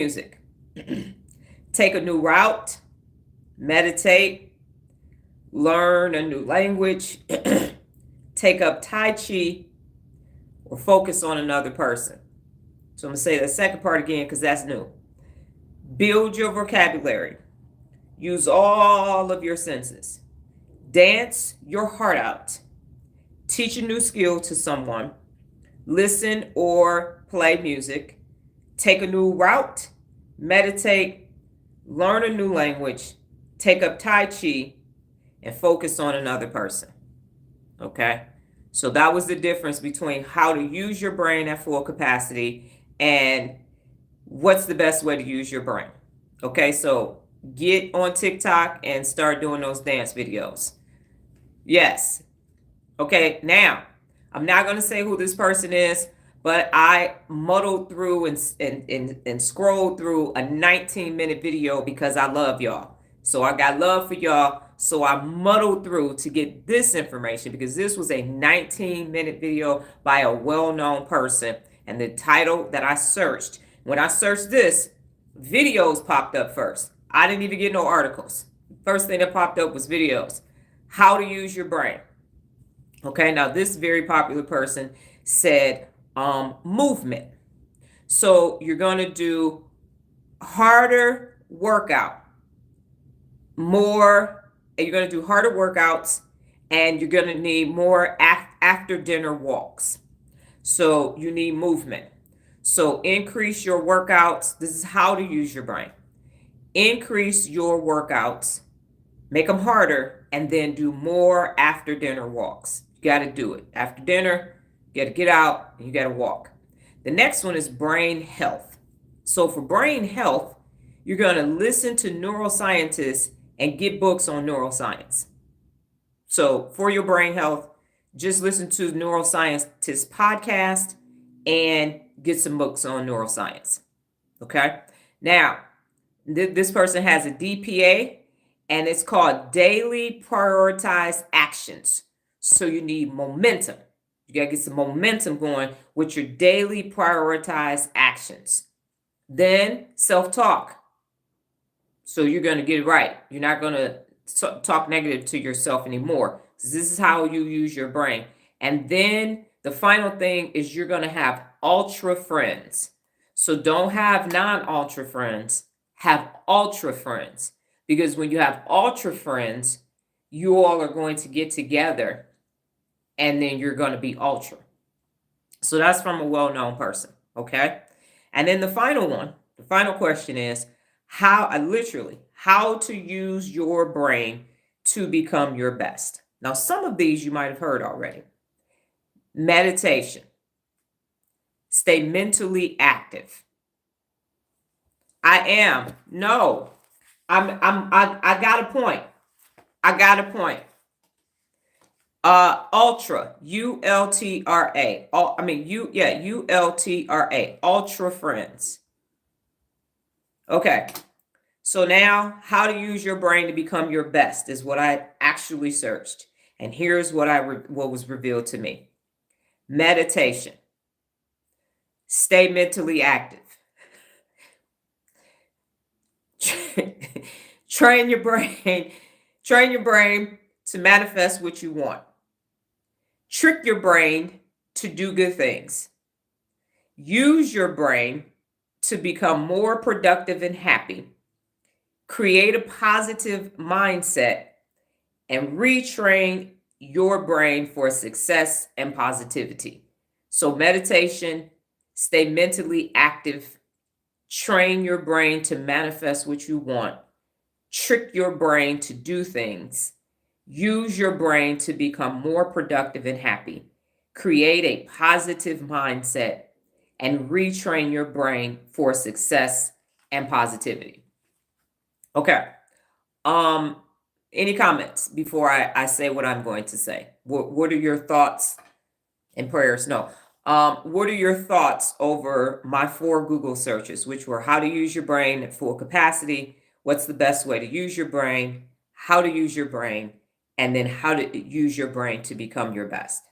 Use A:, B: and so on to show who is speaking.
A: music. Take a new route, meditate, learn a new language, take up Tai Chi, or focus on another person. So I'm going to say the second part again because that's new. Build your vocabulary. Use all of your senses. Dance your heart out. Teach a new skill to someone. Listen or play music. Take a new route. Meditate. Learn a new language. Take up Tai Chi and focus on another person. Okay? So that was the difference between how to use your brain at full capacity and what's the best way to use your brain. Okay, so get on TikTok and start doing those dance videos. Yes. Okay, now I'm not going to say who this person is, but I muddled through and scrolled through a 19-minute video because I love y'all. So I got love for y'all. So I muddled through to get this information because this was a 19-minute video by a well-known person. And the title that I searched, when I searched this, videos popped up first. I didn't even get no articles. First thing that popped up was videos. How to use your brain. Okay, now this very popular person said movement. So you're going to do harder workout, you're going to do harder workouts, and you're going to need more after dinner walks. So you need movement. So increase your workouts. This is how to use your brain. Increase your workouts, make them harder, and then do more after dinner walks. You got to do it. After dinner, you got to get out and you got to walk. The next one is brain health. So for brain health, you're going to listen to neuroscientists and get books on neuroscience. So for your brain health, just listen to neuroscientist podcast and get some books on neuroscience. Okay. Now, this person has a DPA and it's called daily prioritized actions. So you need momentum. You got to get some momentum going with your daily prioritized actions. Then self-talk. So you're going to get it right. You're not going to talk negative to yourself anymore. This is how you use your brain. And then the final thing is you're going to have ultra friends. So don't have non-ultra friends. Have ultra friends. Because when you have ultra friends, you all are going to get together and then you're going to be ultra. So that's from a well-known person. Okay. And then the final question is how to use your brain to become your best. Now, some of these you might have heard already. Meditation. Stay mentally active. I got a point. Ultra, ULTRA. ULTRA. Ultra friends. Okay. So now, how to use your brain to become your best is what I actually searched. And here's what was revealed to me. Meditation. Stay mentally active. Train your brain to manifest what you want. Trick your brain to do good things. Use your brain to become more productive and happy. Create a positive mindset and retrain your brain for success and positivity. So meditation, stay mentally active, train your brain to manifest what you want, trick your brain to do things, use your brain to become more productive and happy, create a positive mindset, and retrain your brain for success and positivity. Okay. Any comments before I say what I'm going to say? What are your thoughts and prayers? No. What are your thoughts over my 4 Google searches, which were how to use your brain at full capacity, what's the best way to use your brain, how to use your brain, and then how to use your brain to become your best?